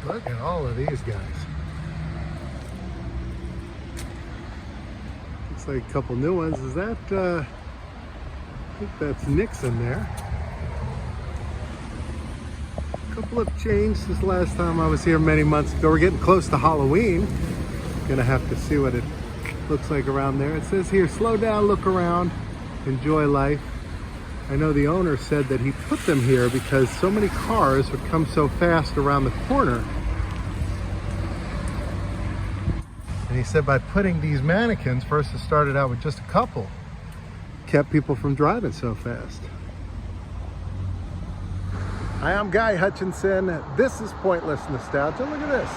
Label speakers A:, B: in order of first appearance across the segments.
A: Look at all of these guys. Looks like a couple new ones. Is that, I think that's Nixon there. A couple have changed since the last time I was here many months ago. We're getting close to Halloween. Gonna have to see what it looks like around there. It says here, slow down, look around, enjoy life. I know the owner said that he put them here because so many cars would come so fast around the corner. And he said by putting these mannequins, first it started out with just a couple, kept people from driving so fast. Hi, I'm Guy Hutchinson. This is Pointless Nostalgia. Look at this.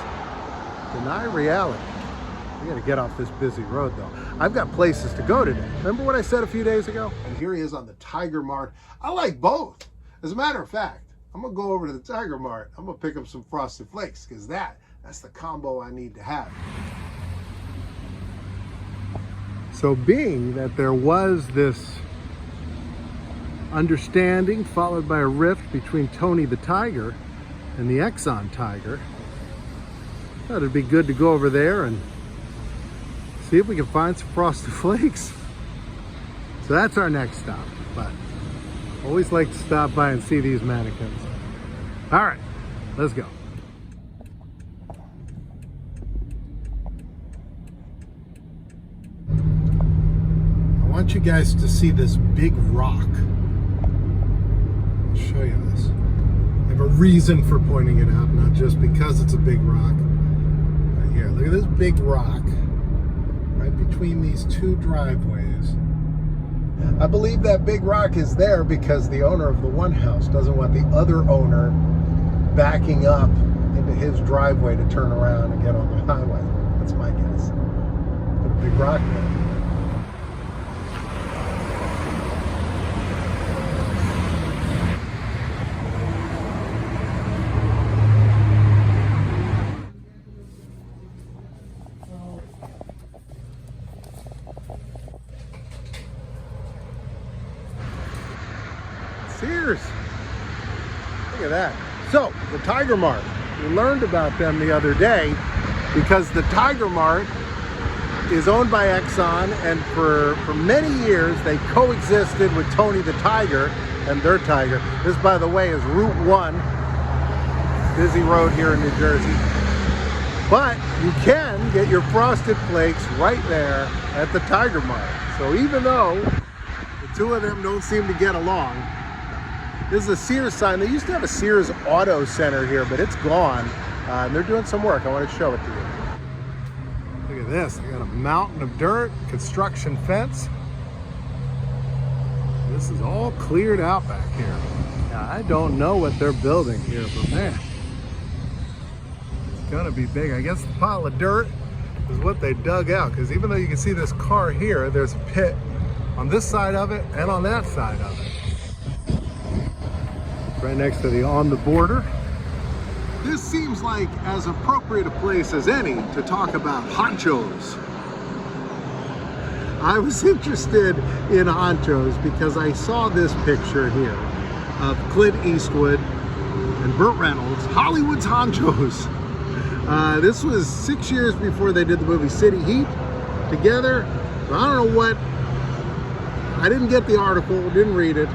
A: Deny reality. We gotta get off this busy road though. I've got places to go today. Remember what I said a few days ago? And here he is on the Tiger Mart. I like both. As a matter of fact, I'm gonna go over to the Tiger Mart. I'm gonna pick up some Frosted Flakes because that's the combo I need to have. So being that there was this understanding followed by a rift between Tony the Tiger and the Exxon Tiger, I thought it'd be good to go over there and see if we can find some Frosted Flakes. So that's our next stop, but always like to stop by and see these mannequins. All right, let's go. I want you guys to see this big rock. I'll show you this. I have a reason for pointing it out, not just because it's a big rock. Right here, look at this big rock right between these two driveways. I believe that big rock is there because the owner of the one house doesn't want the other owner backing up into his driveway to turn around and get on the highway. That's my guess. Put a big rock there. Sears. Look at that. So, the Tiger Mart. We learned about them the other day because the Tiger Mart is owned by Exxon, and for many years they coexisted with Tony the Tiger and their Tiger. This, by the way, is Route 1, busy road here in New Jersey. But you can get your Frosted Flakes right there at the Tiger Mart. So even though the two of them don't seem to get along, this is a Sears sign. They used to have a Sears Auto Center here, but it's gone. And they're doing some work. I want to show it to you. Look at this. They got a mountain of dirt, construction fence. This is all cleared out back here. Now, I don't know what they're building here, but man, it's gonna be big. I guess the pile of dirt is what they dug out, because even though you can see this car here, there's a pit on this side of it and on that side of it. Right next to the On the Border. This seems like as appropriate a place as any to talk about honchos. I was interested in honchos because I saw this picture here of Clint Eastwood and Burt Reynolds, Hollywood's Honchos. This was 6 years before they did the movie City Heat together. So I don't know what, I didn't get the article, didn't read it.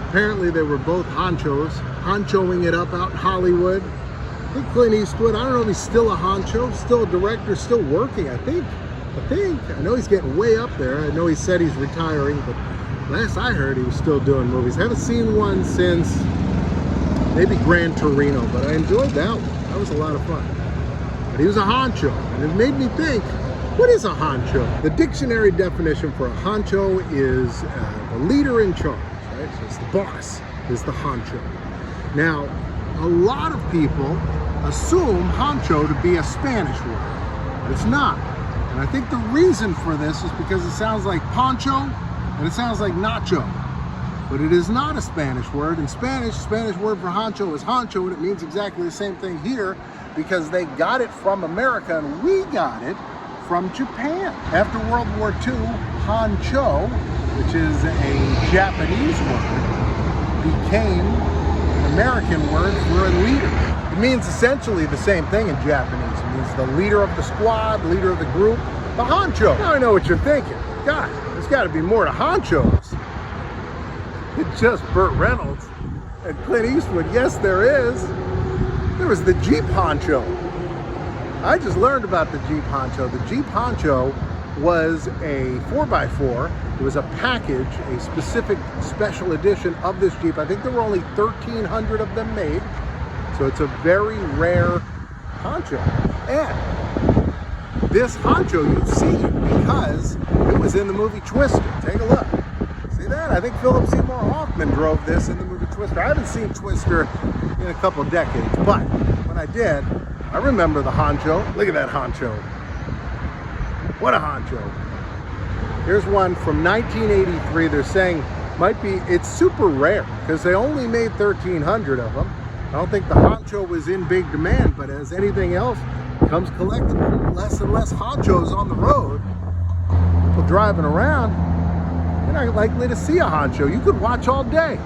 A: Apparently they were both honchoing it up out in Hollywood. I think Clint Eastwood, I don't know if he's still a honcho, still a director, still working, I think. I know he's getting way up there. I know he said he's retiring, but last I heard he was still doing movies. Haven't seen one since maybe Gran Torino, but I enjoyed that one. That was a lot of fun. But he was a honcho, and it made me think, what is a honcho? The dictionary definition for a honcho is the leader in charge. So it's the boss is the honcho. Now, a lot of people assume honcho to be a Spanish word, but it's not. And I think the reason for this is because it sounds like poncho and it sounds like nacho. But it is not a Spanish word. In Spanish, Spanish word for honcho is honcho, and it means exactly the same thing here because they got it from America and we got it from Japan. After World War II, honcho, which is a Japanese word, became an American word for a leader. It means essentially the same thing in Japanese. It means the leader of the squad, leader of the group, the honcho. Now I know what you're thinking. God, there's got to be more to honchos. It's just Burt Reynolds and Clint Eastwood. Yes, there is. There was the Jeep Honcho. I just learned about the Jeep Honcho. The Jeep Honcho was a 4x4. It was a package, a specific special edition of this Jeep. I think there were only 1,300 of them made. So it's a very rare honcho. And this honcho you've seen because it was in the movie Twister. Take a look. See that? I think Philip Seymour Hoffman drove this in the movie Twister. I haven't seen Twister in a couple decades, but when I did, I remember the honcho. Look at that honcho. What a honcho. Here's one from 1983. They're saying it's super rare because they only made 1,300 of them. I don't think the honcho was in big demand, but as anything else becomes collectible, less and less honchos on the road. People driving around, you're not likely to see a honcho. You could watch all day.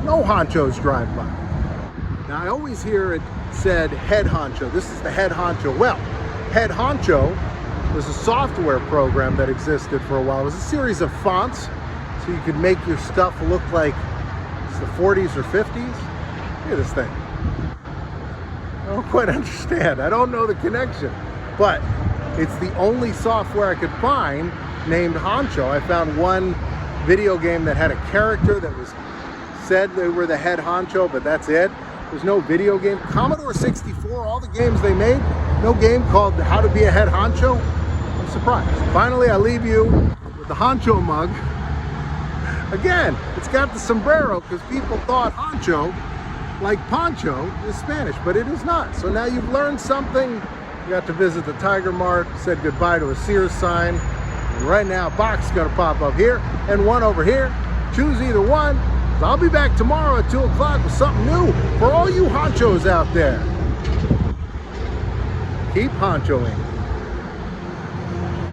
A: No honchos drive by. Now I always hear it said head honcho. This is the head honcho. Well, head honcho was a software program that existed for a while. It was a series of fonts so you could make your stuff look like it's the 40s or 50s. Look at this thing. I don't quite understand. I don't know the connection, but it's the only software I could find named Honcho. I found one video game that had a character that said they were the head honcho, but that's it. There's no video game. Commodore 64, all the games they made, no game called How to Be a Head Honcho. I'm surprised. Finally, I leave you with the honcho mug. Again, it's got the sombrero because people thought honcho, like poncho, is Spanish, but it is not. So now you've learned something. You got to visit the Tiger Mart, said goodbye to a Sears sign. And right now, a box is going to pop up here and one over here. Choose either one. So I'll be back tomorrow at 2 o'clock with something new for all you honchos out there. Keep honchoing.